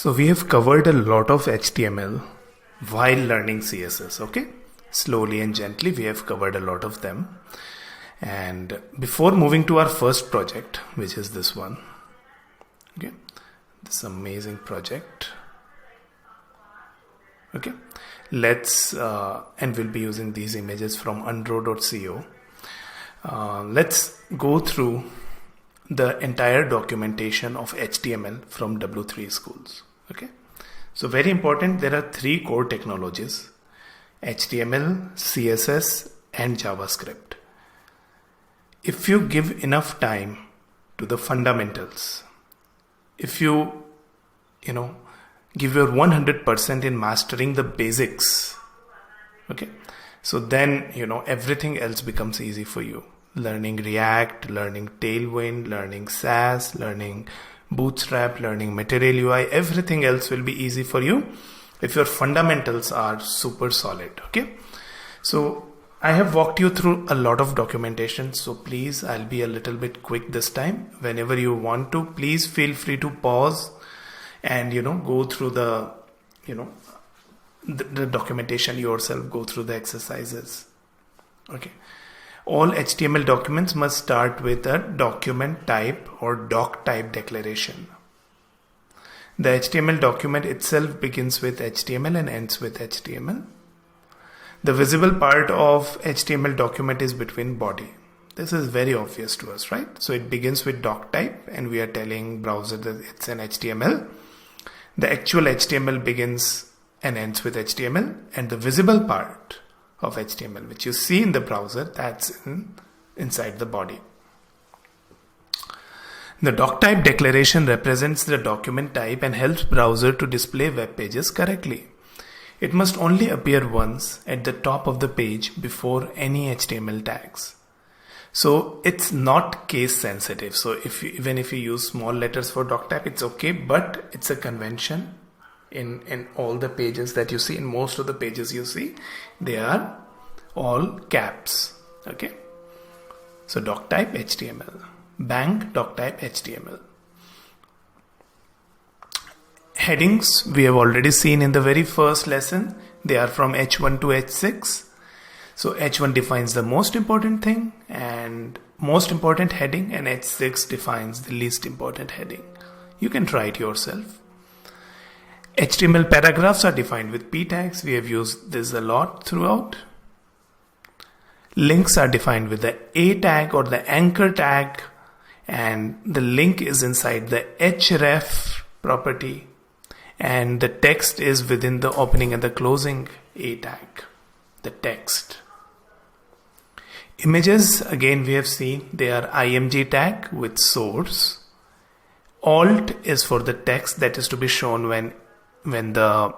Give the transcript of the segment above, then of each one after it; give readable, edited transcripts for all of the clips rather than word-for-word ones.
So we have covered a lot of HTML while learning CSS, okay? Slowly and gently we have covered a lot of them. And before moving to our first project, which is this one, okay? This amazing project, okay? And we'll be using these images from unrow.co. Let's go through the entire documentation of HTML from W3 schools. Okay, so very important, there are three core technologies: HTML, CSS, and JavaScript. If you give enough time to the fundamentals, if you give your 100% in mastering the basics, okay, so then everything else becomes easy for you. Learning React, learning Tailwind, learning Sass, learning Bootstrap, learning Material UI, everything else will be easy for you if your fundamentals are super solid. Okay, so I have walked you through a lot of documentation, so please, I'll be a little bit quick this time. Whenever you want to, please feel free to pause and go through the documentation yourself, go through the exercises. Okay, all HTML documents must start with a document type or doc type declaration. The HTML document itself begins with HTML and ends with HTML. The visible part of HTML document is between body. This is very obvious to us, right? So it begins with doc type and we are telling browser that it's an HTML. The actual HTML begins and ends with HTML, and the visible part of HTML, which you see in the browser, that's inside the body. The doc type declaration represents the document type and helps browser to display web pages correctly. It must only appear once at the top of the page before any HTML tags. So it's not case sensitive. So even if you use small letters for doc type, it's okay, but it's a convention. In all the pages that you see, in most of the pages you see, they are all caps. Okay, so doc type HTML, bank doc type HTML. Headings we have already seen in the very first lesson. They are from H1 to H6. So H1 defines the most important thing and most important heading, and H6 defines the least important heading. You can try it yourself. HTML paragraphs are defined with p tags. We have used this a lot throughout. Links are defined with the a tag or the anchor tag, and the link is inside the href property, and the text is within the opening and the closing a tag, the text. Images, again we have seen, they are img tag with source. Alt is for the text that is to be shown when the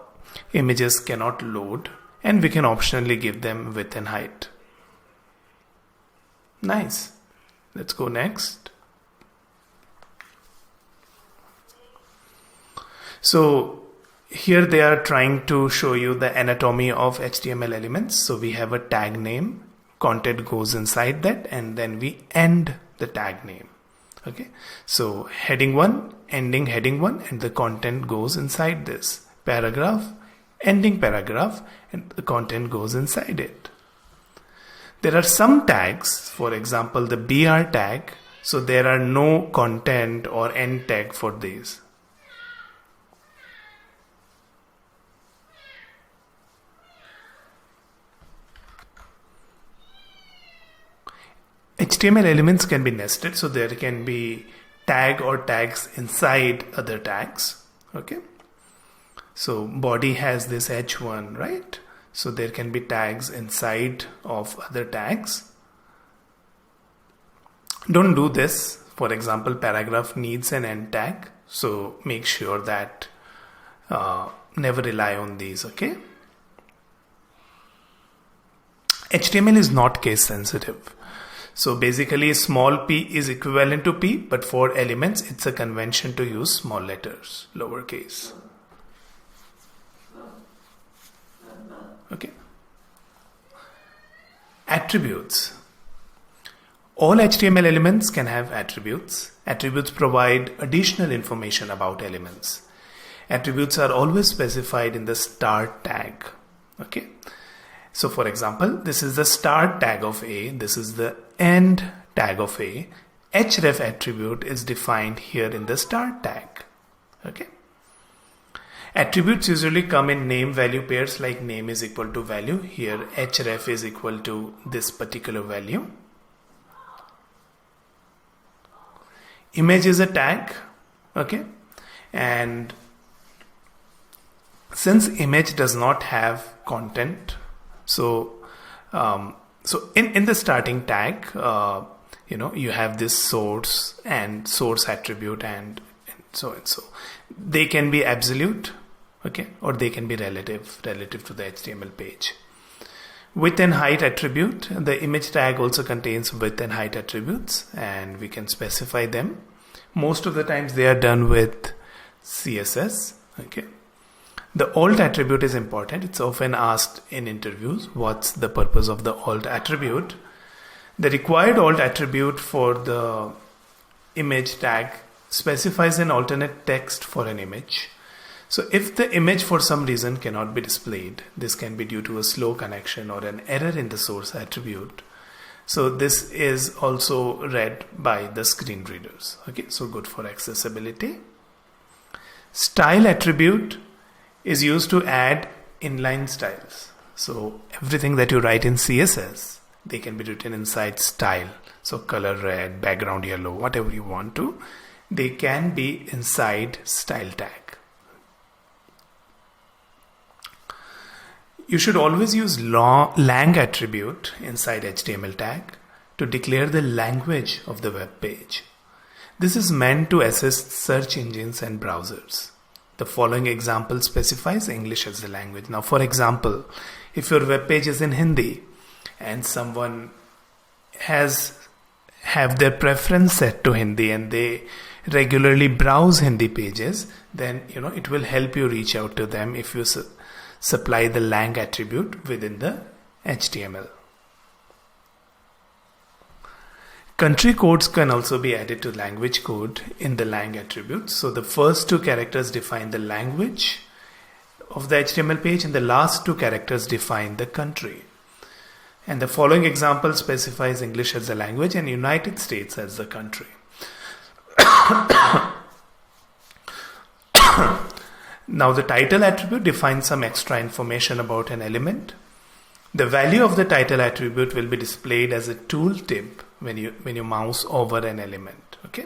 images cannot load, and we can optionally give them width and height. Nice. Let's go next. So here they are trying to show you the anatomy of HTML elements. So we have a tag name, content goes inside that, and then we end the tag name. Okay, so heading 1, ending heading 1, and the content goes inside this. Paragraph, ending paragraph, and the content goes inside it. There are some tags, for example the BR tag, so there are no content or end tag for these. HTML elements can be nested, so there can be tag or tags inside other tags. Okay, so body has this h1, right? So there can be tags inside of other tags. Don't do this. For example, paragraph needs an end tag, so make sure that never rely on these. Okay, HTML is not case sensitive. So basically small p is equivalent to p, but for elements it's a convention to use small letters, lowercase. Okay. Attributes. All HTML elements can have attributes. Attributes provide additional information about elements. Attributes are always specified in the start tag. Okay. So for example, this is the start tag of A. This is the end tag of A. href attribute is defined here in the start tag. Okay. Attributes usually come in name value pairs, like name is equal to value. Here href is equal to this particular value. Image is a tag. Okay. And since image does not have content, so in the starting tag, you have this source and source attribute and so and so. They can be absolute, okay, or they can be relative to the HTML page. Width and height attribute. The image tag also contains width and height attributes, and we can specify them. Most of the times they are done with CSS. Okay. The alt attribute is important. It's often asked in interviews, what's the purpose of the alt attribute? The required alt attribute for the image tag specifies an alternate text for an image. So if the image for some reason cannot be displayed, this can be due to a slow connection or an error in the source attribute. So this is also read by the screen readers. Okay, so good for accessibility. Style attribute is used to add inline styles. So everything that you write in CSS, they can be written inside style. So color red, background yellow, whatever you want to, they can be inside style tag. You should always use lang attribute inside HTML tag to declare the language of the web page. This is meant to assist search engines and browsers. The following example specifies English as the language. Now, for example, if your web page is in Hindi and someone have their preference set to Hindi and they regularly browse Hindi pages, then it will help you reach out to them if you supply the lang attribute within the HTML. Country codes can also be added to language code in the lang attribute. So the first two characters define the language of the HTML page and the last two characters define the country. And the following example specifies English as the language and United States as the country. Now the title attribute defines some extra information about an element. The value of the title attribute will be displayed as a tooltip when you mouse over an element. Okay,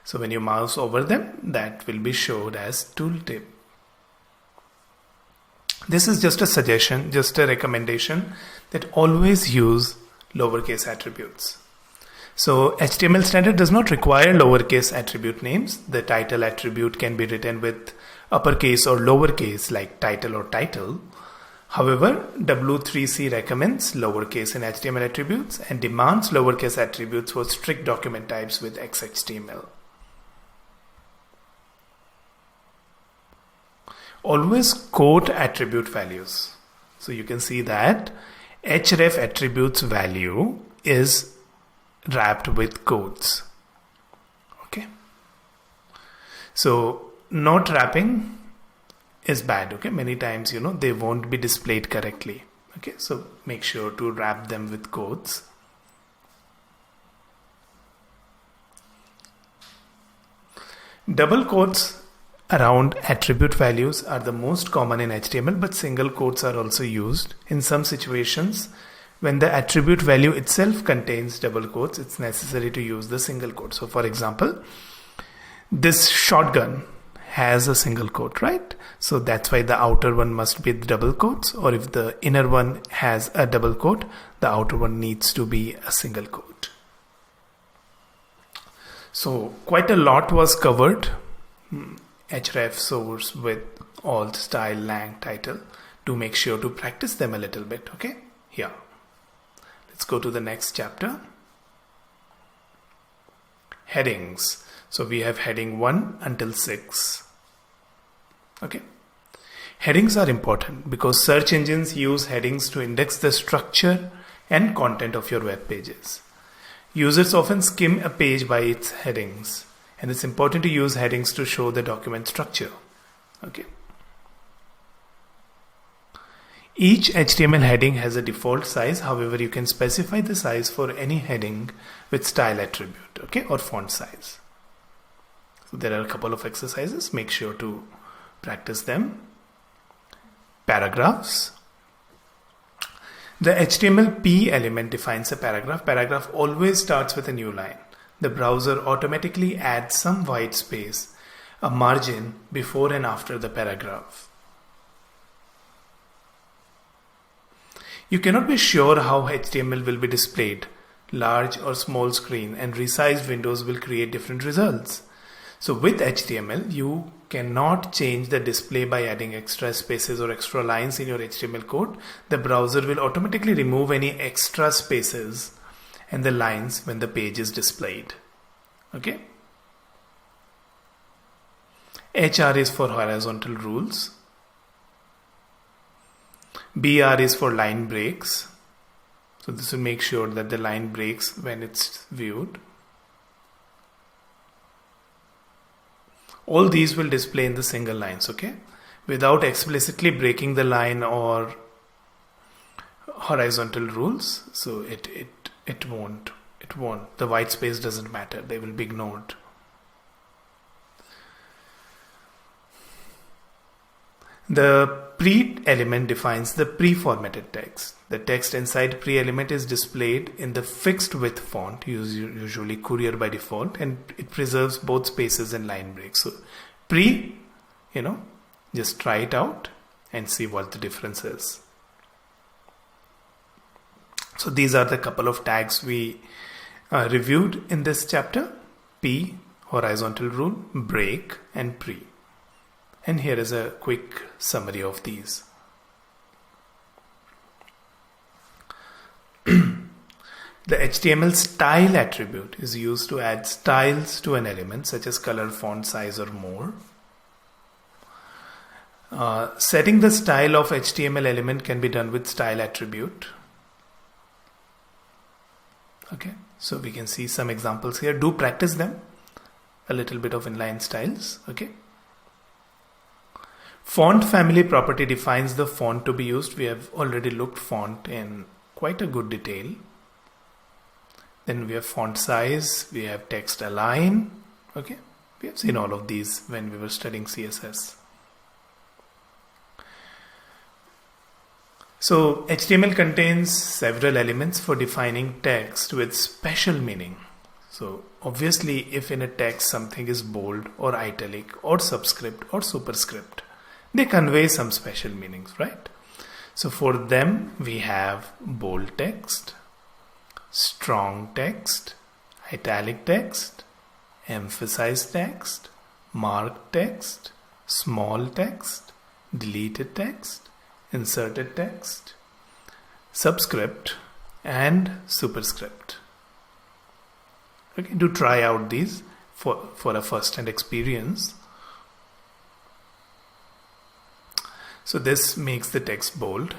so when you mouse over them, that will be showed as tooltip. This is just a suggestion, just a recommendation that always use lowercase attributes. So HTML standard does not require lowercase attribute names. The title attribute can be written with uppercase or lowercase, like title or title. However, W3C recommends lowercase in HTML attributes and demands lowercase attributes for strict document types with XHTML. Always quote attribute values. So you can see that href attributes value is wrapped with quotes. Okay. So not wrapping is bad. Okay, many times they won't be displayed correctly. Okay, so make sure to wrap them with quotes. Double quotes around attribute values are the most common in HTML, but single quotes are also used in some situations. When the attribute value itself contains double quotes, it's necessary to use the single quote. So for example, this shotgun has a single quote, right? So that's why the outer one must be the double quotes, or if the inner one has a double quote, the outer one needs to be a single quote. So quite a lot was covered. Href, source, width, alt, style, lang, title, to make sure to practice them a little bit. Okay, here. Let's go to the next chapter. Headings. So we have heading 1 until 6. Okay. Headings are important because search engines use headings to index the structure and content of your web pages. Users often skim a page by its headings, and it's important to use headings to show the document structure. Okay. Each HTML heading has a default size. However, you can specify the size for any heading with style attribute, okay, or font size. So there are a couple of exercises. Make sure to practice them. Paragraphs. The HTML P element defines a paragraph. Paragraph always starts with a new line. The browser automatically adds some white space, a margin before and after the paragraph. You cannot be sure how HTML will be displayed. Large or small screen and resized windows will create different results. So with HTML, you cannot change the display by adding extra spaces or extra lines in your HTML code. The browser will automatically remove any extra spaces and the lines when the page is displayed. Okay. HR is for horizontal rules. BR is for line breaks. So this will make sure that the line breaks when it's viewed. All these will display in the single lines, okay? Without explicitly breaking the line or horizontal rules. So it won't. The white space doesn't matter. They will be ignored. The pre element defines the pre-formatted text. The text inside pre element is displayed in the fixed width font, usually Courier by default, and it preserves both spaces and line breaks. So pre, just try it out and see what the difference is. So these are the couple of tags we reviewed in this chapter: P, horizontal rule, break, and pre. And here is a quick summary of these. The HTML style attribute is used to add styles to an element such as color, font size, or more. Setting the style of HTML element can be done with style attribute. Okay, so we can see some examples here. Do practice them. A little bit of inline styles. Okay. Font family property defines the font to be used. We have already looked font in quite a good detail. Then we have font size, we have text align. Okay, we have seen all of these when we were studying CSS. So HTML contains several elements for defining text with special meaning. So obviously if in a text something is bold or italic or subscript or superscript, they convey some special meanings, right? So for them, we have bold text, strong text, italic text, emphasized text, marked text, small text, deleted text, inserted text, subscript, and superscript. Okay, do try out these for a first-hand experience. So this makes the text bold.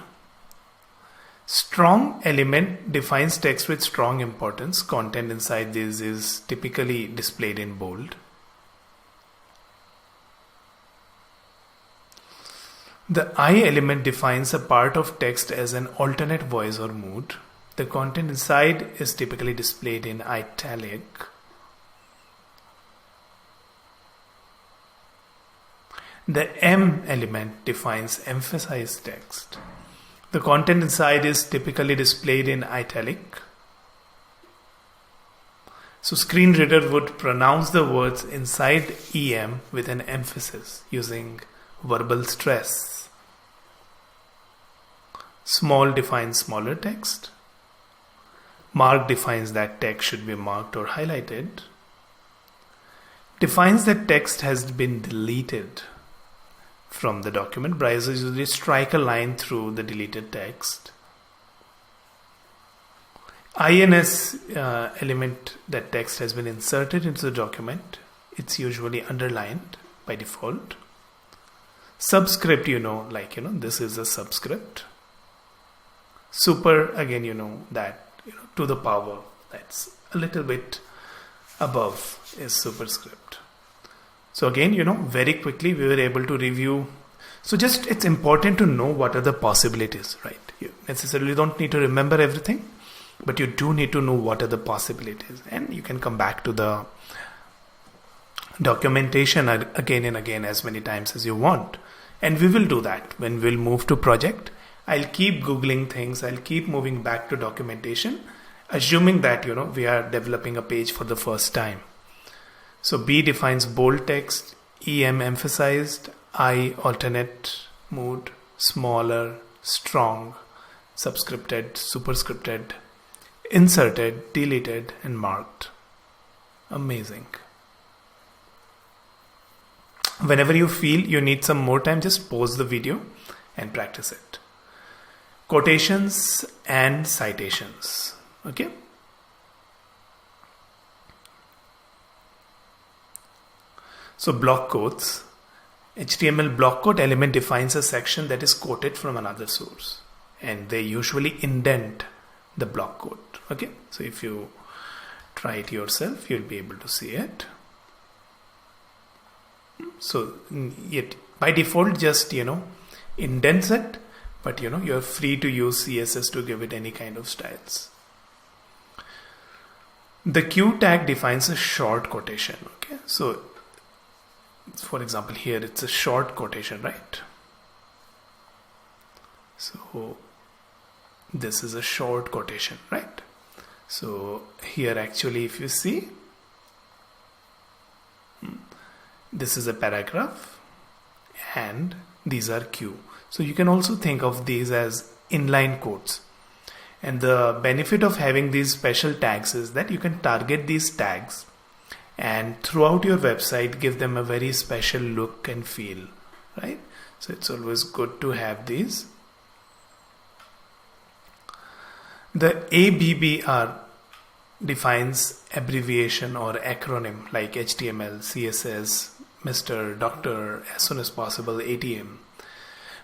Strong element defines text with strong importance. Content inside this is typically displayed in bold. The I element defines a part of text as an alternate voice or mood. The content inside is typically displayed in italic. The M element defines emphasized text. The content inside is typically displayed in italic. So screen reader would pronounce the words inside EM with an emphasis using verbal stress. Small defines smaller text. Mark defines that text should be marked or highlighted. Defines that text has been deleted from the document. Browsers usually strike a line through the deleted text. INS element, that text has been inserted into the document. It's usually underlined by default. Subscript, this is a subscript. Super, again, that to the power, that's a little bit above is superscript. So again, very quickly we were able to review. So just it's important to know what are the possibilities, right? You necessarily don't need to remember everything, but you do need to know what are the possibilities, and you can come back to the documentation again and again as many times as you want. And we will do that when we'll move to project. I'll keep Googling things. I'll keep moving back to documentation, assuming that, we are developing a page for the first time. So B defines bold text, EM emphasized, I alternate mood, smaller, strong, subscripted, superscripted, inserted, deleted, and marked. Amazing. Whenever you feel you need some more time, just pause the video and practice it. Quotations and citations. Okay. So block quotes. HTML block quote element defines a section that is quoted from another source, and they usually indent the block quote. Okay. So if you try it yourself, you'll be able to see it. So it by default just indents it, but you're free to use CSS to give it any kind of styles. The Q tag defines a short quotation. Okay, so for example here it's a short quotation, right? So this is a short quotation, right? So here actually if you see, this is a paragraph and these are Q. So you can also think of these as inline quotes. And the benefit of having these special tags is that you can target these tags and throughout your website give them a very special look and feel, right? So it's always good to have these. The ABBR defines abbreviation or acronym like HTML, CSS, Mr., Dr., as soon as possible, ATM.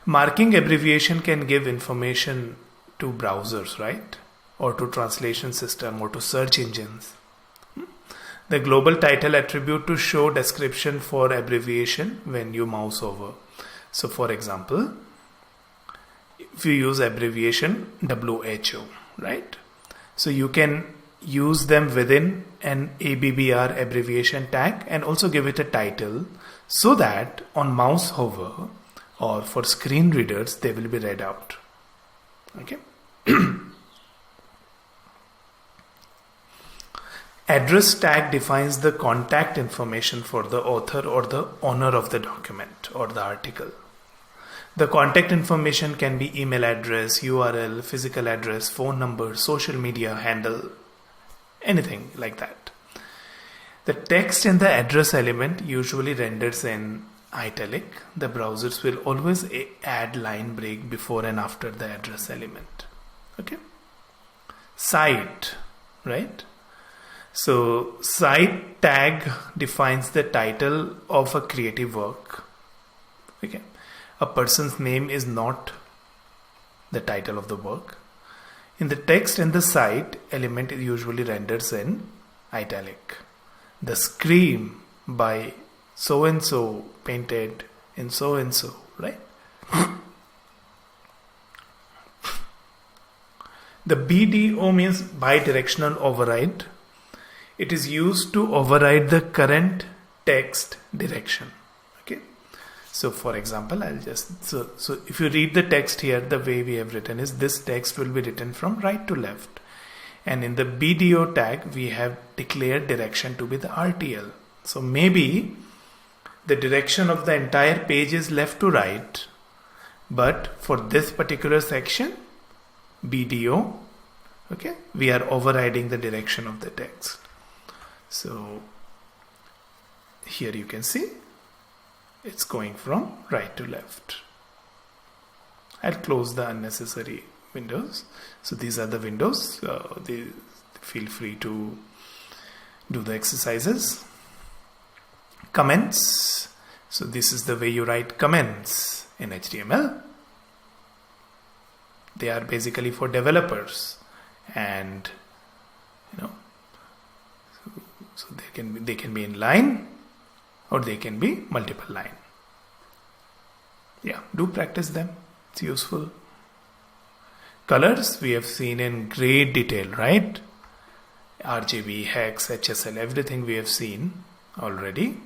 Marking abbreviation can give information to browsers, right? Or to translation system or to search engines. The global title attribute to show description for abbreviation when you mouse over. So for example, if you use abbreviation WHO, right? So you can use them within an ABBR abbreviation tag and also give it a title so that on mouse hover or for screen readers they will be read out. Okay. Address tag defines the contact information for the author or the owner of the document or the article. The contact information can be email address, URL, physical address, phone number, social media handle, anything like that. The text in the address element usually renders in italic. The browsers will always add line break before and after the address element. Okay. Site, right? So site tag defines the title of a creative work. Okay. A person's name is not the title of the work. In the text in the site element, it usually renders in italic. The scream by so and so painted in so and so, right? The BDO means bidirectional override. It is used to override the current text direction. Okay. So for example, so if you read the text here, the way we have written is this text will be written from right to left. And in the BDO tag, we have declared direction to be the RTL. So maybe the direction of the entire page is left to right, but for this particular section, BDO, okay, we are overriding the direction of the text. So here you can see it's going from right to left. I'll close the unnecessary windows. So these are the windows. Feel free to do the exercises. Comments. So this is the way you write comments in HTML. They are basically for developers, and so they can be in line or they can be multiple line. Yeah, do practice them. It's useful. Colors we have seen in great detail, right? RGB, hex, HSL, everything we have seen already.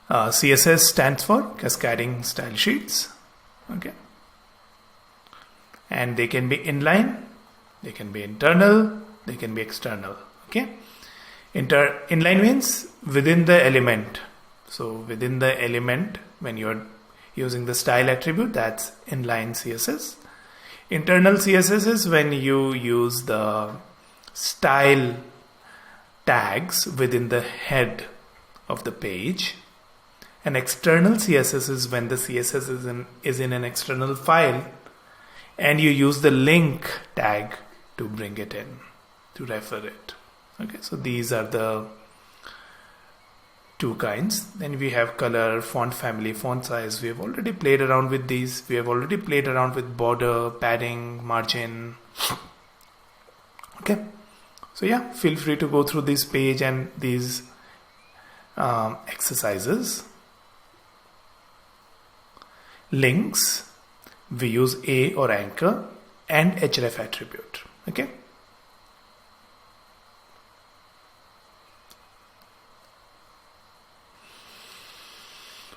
CSS stands for Cascading Style Sheets. Okay. And they can be inline, they can be internal, they can be external. Okay. Inline means within the element. So within the element, when you're using the style attribute, that's inline CSS. Internal CSS is when you use the style tags within the head of the page. And external CSS is when the CSS is in an external file and you use the link tag to bring it in, to refer it. Okay, so these are the two kinds. Then we have color, font family, font size. We have already played around with these. We have already played around with border, padding, margin. Okay, so yeah, feel free to go through this page and these exercises. Links, we use a or anchor and href attribute. Okay.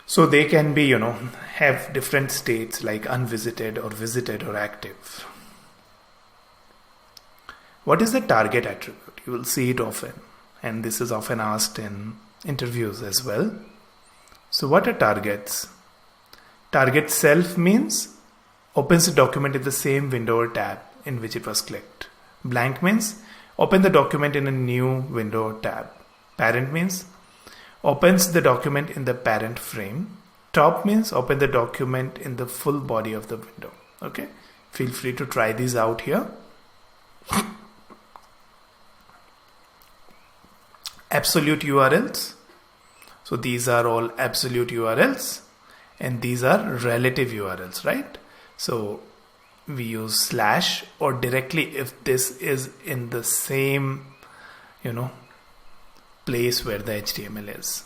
So they can be, have different states like unvisited or visited or active. What is the target attribute? You will see it often, and this is often asked in interviews as well. So what are targets? Target self means opens the document in the same window or tab in which it was clicked. Blank means open the document in a new window or tab. Parent means opens the document in the parent frame. Top means open the document in the full body of the window. Okay, feel free to try these out here. Absolute URLs. So these are all absolute URLs. And these are relative URLs, right? So we use slash or directly if this is in the same, place where the HTML is.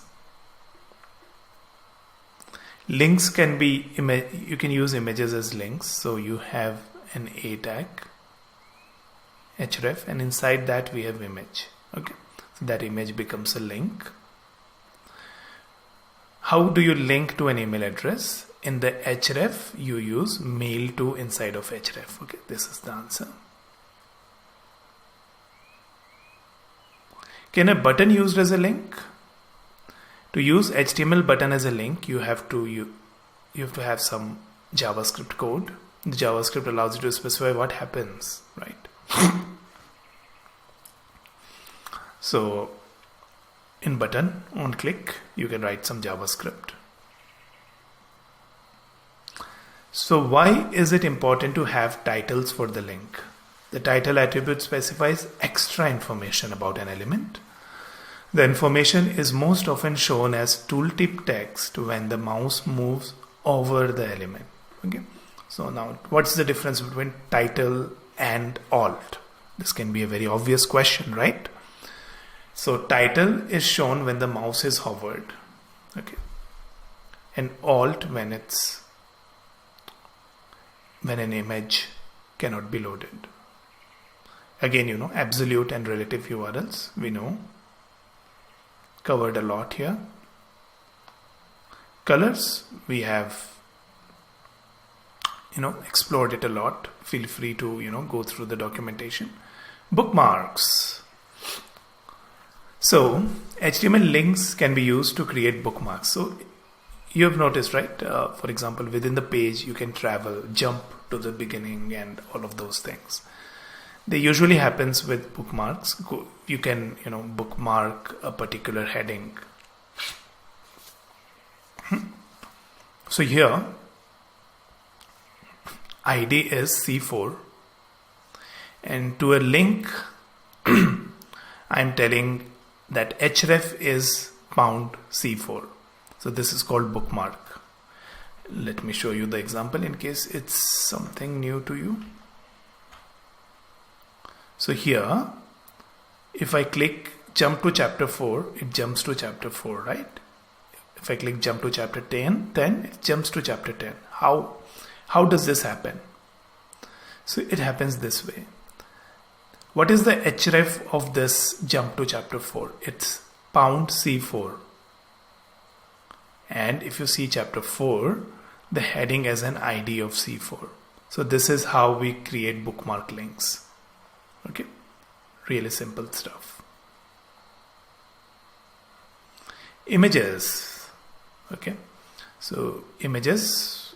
Links can be, you can use images as links. So you have an A tag, href, and inside that we have image. Okay, so that image becomes a link. How do you link to an email address? In the href, you use mail to inside of href. Okay, this is the answer. Can a button used as a link? To use HTML button as a link, you have to have some JavaScript code. The JavaScript allows you to specify what happens, right? So in button on click, you can write some JavaScript. So why is it important to have titles for the link? The title attribute specifies extra information about an element. The information is most often shown as tooltip text when the mouse moves over the element. Okay. So now what's the difference between title and alt? This can be a very obvious question, right? So title is shown when the mouse is hovered, okay, and alt when an image cannot be loaded. Again, absolute and relative URLs, we know, covered a lot here. Colors, we have, explored it a lot. Feel free to, go through the documentation. Bookmarks. So HTML links can be used to create bookmarks. So you have noticed, right? For example, within the page, you can travel, jump to the beginning and all of those things. They usually happens with bookmarks. You can, bookmark a particular heading. So here, ID is C4. And to a link, I'm telling that href is pound C4. So this is called bookmark. Let me show you the example in case it's something new to you. So here, if I click jump to chapter 4, it jumps to chapter 4, right? If I click jump to chapter 10, then it jumps to chapter 10. How does this happen? So it happens this way. What is the href of this jump to chapter 4? It's pound C4. And if you see chapter 4, the heading has an ID of C4. So this is how we create bookmark links. Okay, really simple stuff. Images. Okay, so images,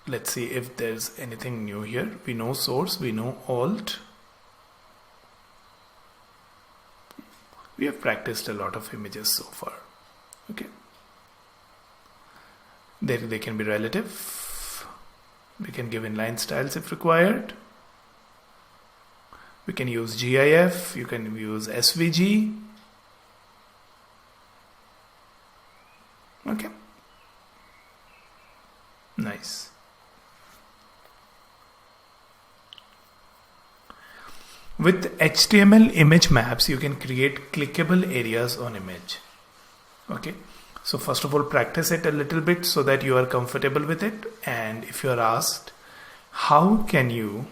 let's see if there's anything new here. We know source, we know alt. We have practiced a lot of images so far. Okay, they can be relative. We can give inline styles if required. We can use GIF, you can use SVG. Okay, nice. With HTML image maps, you can create clickable areas on image. Okay, so first of all, practice it a little bit so that you are comfortable with it. And if you are asked, how can you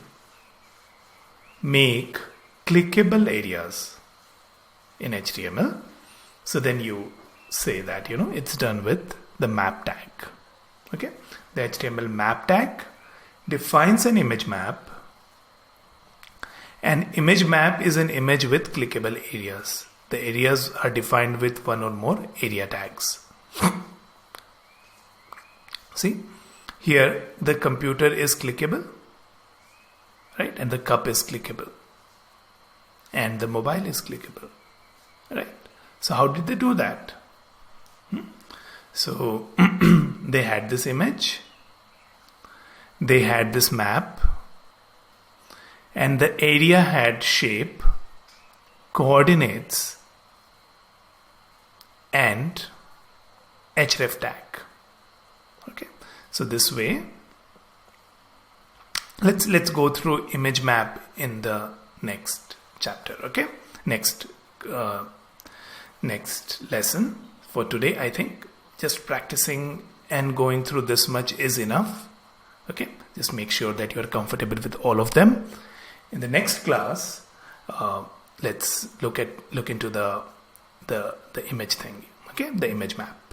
make clickable areas in HTML? So then you say that, it's done with the map tag. Okay, the HTML map tag defines an image map. An image map is an image with clickable areas. The areas are defined with one or more area tags. See, here the computer is clickable, right? And the cup is clickable. And the mobile is clickable, right? So how did they do that? So they had this image, they had this map, and the area had shape, coordinates, and href tag. Okay, so this way, let's go through image map in the next chapter. Okay, next lesson. For today, I think just practicing and going through this much is enough. Okay, just make sure that you are comfortable with all of them. In the next class, let's look into the image thing. Okay, the image map.